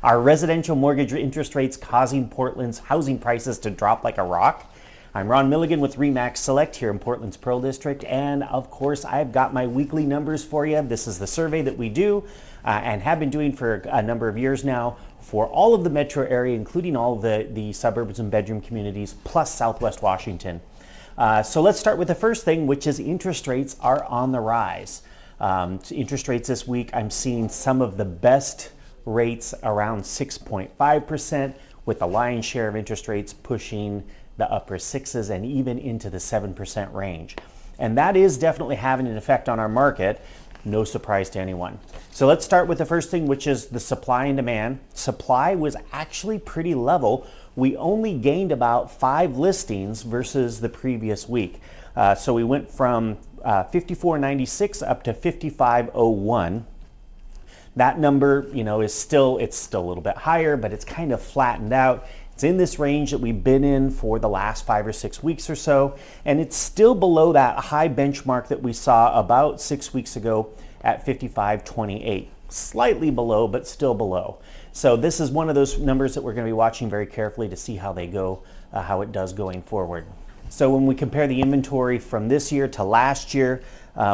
Are residential mortgage interest rates causing Portland's housing prices to drop like a rock? I'm Ron Milligan with RE/MAX Select here in Portland's Pearl District, and of course I've got my weekly numbers for you. This is the survey that we do and have been doing for a number of years now for all of the metro area, including all of the suburbs and bedroom communities, plus Southwest Washington. So let's start with the first thing, which is interest rates are on the rise. Interest rates this week, I'm seeing some of the best rates around 6.5%, with the lion's share of interest rates pushing the upper sixes and even into the 7% range. And that is definitely having an effect on our market. No surprise to anyone. So let's start with the first thing, which is the supply and demand. Supply was actually pretty level. We only gained about 5 listings versus the previous week. So we went from 5496 up to 5501. That number, it's still a little bit higher, but it's kind of flattened out. It's in this range that we've been in for the last 5 or 6 weeks or so, and it's still below that high benchmark that we saw about 6 weeks ago at 5528. Slightly below, but still below. So this is one of those numbers that we're going to be watching very carefully to see how they go, how it does going forward. So when we compare the inventory from this year to last year,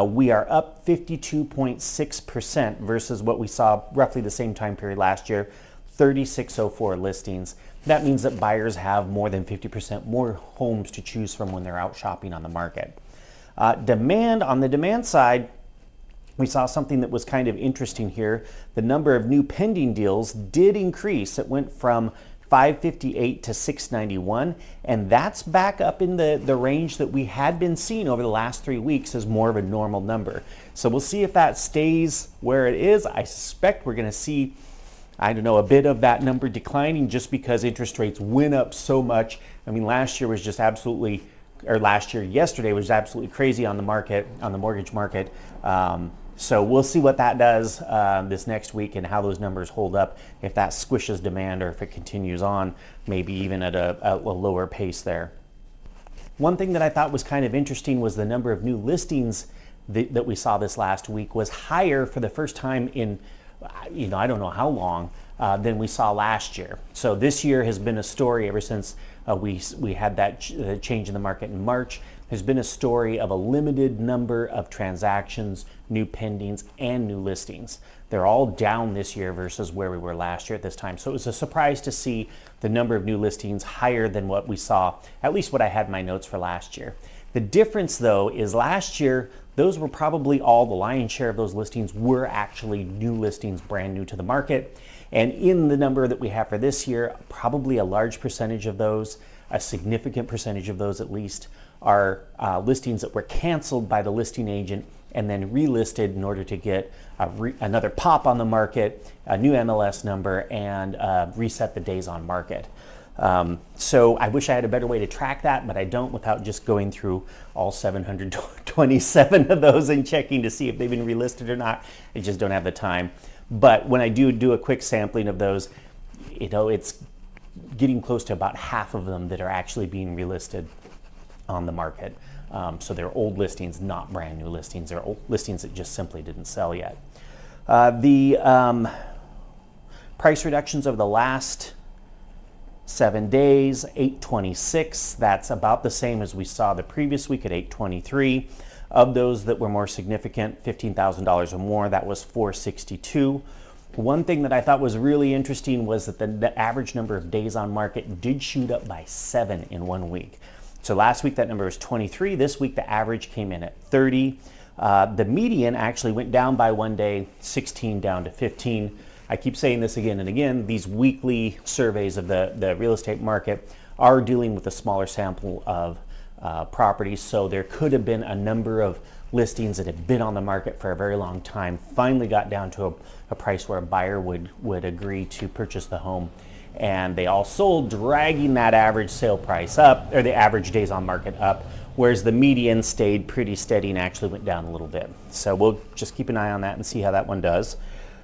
we are up 52.6% versus what we saw roughly the same time period last year, 3604 listings. That means that buyers have more than 50% more homes to choose from when they're out shopping on the market. On the demand side, we saw something that was kind of interesting here. The number of new pending deals did increase. It went from 558 to 691, and that's back up in the range that we had been seeing over the last 3 weeks as more of a normal number. So we'll see if that stays where it is. I suspect we're going to see, a bit of that number declining just because interest rates went up so much. I mean, yesterday was absolutely crazy on the market, on the mortgage market. So we'll see what that does this next week and how those numbers hold up, if that squishes demand or if it continues on, maybe even at a lower pace there. One thing that I thought was kind of interesting was the number of new listings that we saw this last week was higher for the first time in, I don't know how long, than we saw last year. So this year has been a story ever since we had that change in the market in March. There's been a story of a limited number of transactions, new pendings, and new listings. They're all down this year versus where we were last year at this time. So it was a surprise to see the number of new listings higher than what we saw, at least what I had in my notes for last year. The difference, though, is last year, those were probably all, the lion's share of those listings were actually new listings, brand new to the market. And in the number that we have for this year, probably a large percentage of those, a significant percentage of those at least, are listings that were canceled by the listing agent and then relisted in order to get another pop on the market, a new MLS number, and reset the days on market. So I wish I had a better way to track that, but I don't, without just going through all 727 of those and checking to see if they've been relisted or not. I just don't have the time. But when I do a quick sampling of those, it's getting close to about half of them that are actually being relisted on the market. So they're old listings, not brand new listings. They're old listings that just simply didn't sell yet. The price reductions over the last 7 days, 826. That's about the same as we saw the previous week at 823. Of those that were more significant, $15,000 or more, that was 462. One thing that I thought was really interesting was that the average number of days on market did shoot up by 7 in 1 week. So last week that number was 23. This week the average came in at 30. The median actually went down by 1 day, 16 down to 15. I keep saying this again and again. These weekly surveys of the real estate market are dealing with a smaller sample of properties. So there could have been a number of listings that have been on the market for a very long time, finally got down to a price where a buyer would agree to purchase the home. And they all sold, dragging that average sale price up, or the average days on market up, whereas the median stayed pretty steady and actually went down a little bit. So we'll just keep an eye on that and see how that one does.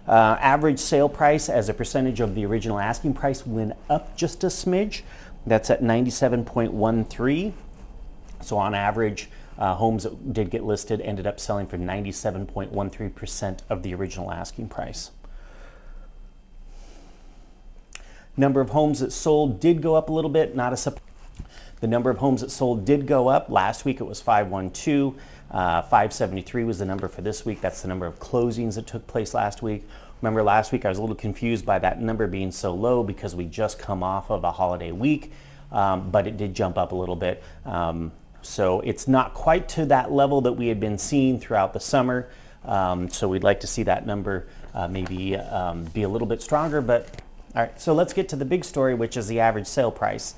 Average sale price as a percentage of the original asking price went up just a smidge. That's at 97.13. So on average, homes that did get listed ended up selling for 97.13% of the original asking price. Number of homes that sold did go up a little bit, not a surprise. The number of homes that sold did go up. Last week it was 512. 573 was the number for this week. That's the number of closings that took place last week. Remember last week I was a little confused by that number being so low because we just come off of a holiday week, but it did jump up a little bit. So it's not quite to that level that we had been seeing throughout the summer. So we'd like to see that number maybe be a little bit stronger. But all right, so let's get to the big story, which is the average sale price.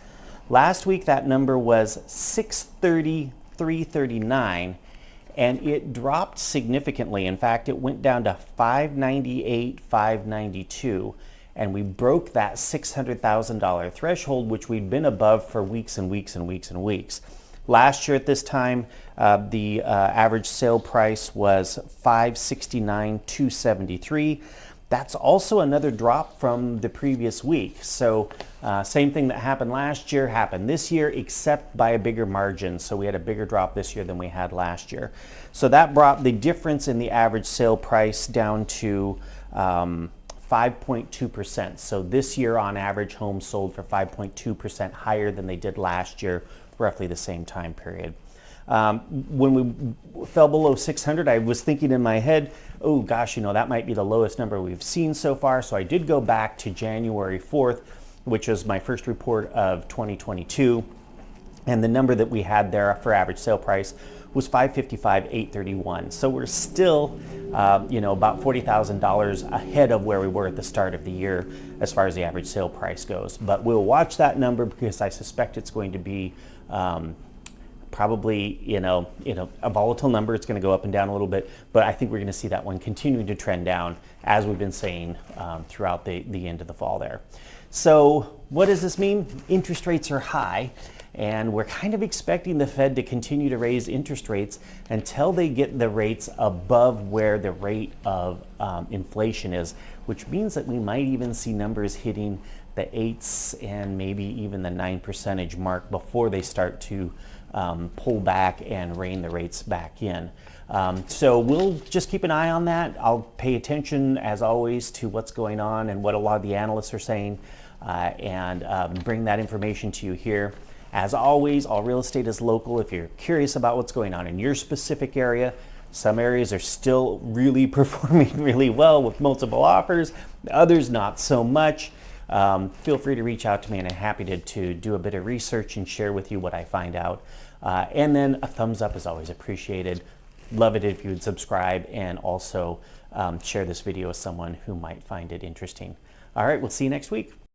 Last week that number was $630,339, and it dropped significantly. In fact, it went down to $598,592, and we broke that $600,000 threshold, which we'd been above for weeks and weeks and weeks and weeks. Last year at this time, the average sale price was $569,273. That's also another drop from the previous week. So same thing that happened last year happened this year, except by a bigger margin. So we had a bigger drop this year than we had last year. So that brought the difference in the average sale price down to 5.2%. So this year on average, homes sold for 5.2% higher than they did last year, roughly the same time period. When we fell below 600, I was thinking in my head, oh gosh, that might be the lowest number we've seen so far. So I did go back to January 4th, which was my first report of 2022. And the number that we had there for average sale price was $555,831. So we're still, about $40,000 ahead of where we were at the start of the year as far as the average sale price goes. But we'll watch that number because I suspect it's going to be probably, a volatile number. It's going to go up and down a little bit, but I think we're going to see that one continuing to trend down as we've been saying throughout the end of the fall there. So what does this mean? Interest rates are high, and we're kind of expecting the Fed to continue to raise interest rates until they get the rates above where the rate of inflation is, which means that we might even see numbers hitting the 8s and maybe even the 9% mark before they start to pull back and rein the rates back in. So we'll just keep an eye on that. I'll pay attention, as always, to what's going on and what a lot of the analysts are saying, and bring that information to you here. As always, all real estate is local. If you're curious about what's going on in your specific area, some areas are still really performing really well with multiple offers, others not so much. Feel free to reach out to me, and I'm happy to do a bit of research and share with you what I find out. And then a thumbs up is always appreciated. Love it if you would subscribe and also share this video with someone who might find it interesting. All right, we'll see you next week.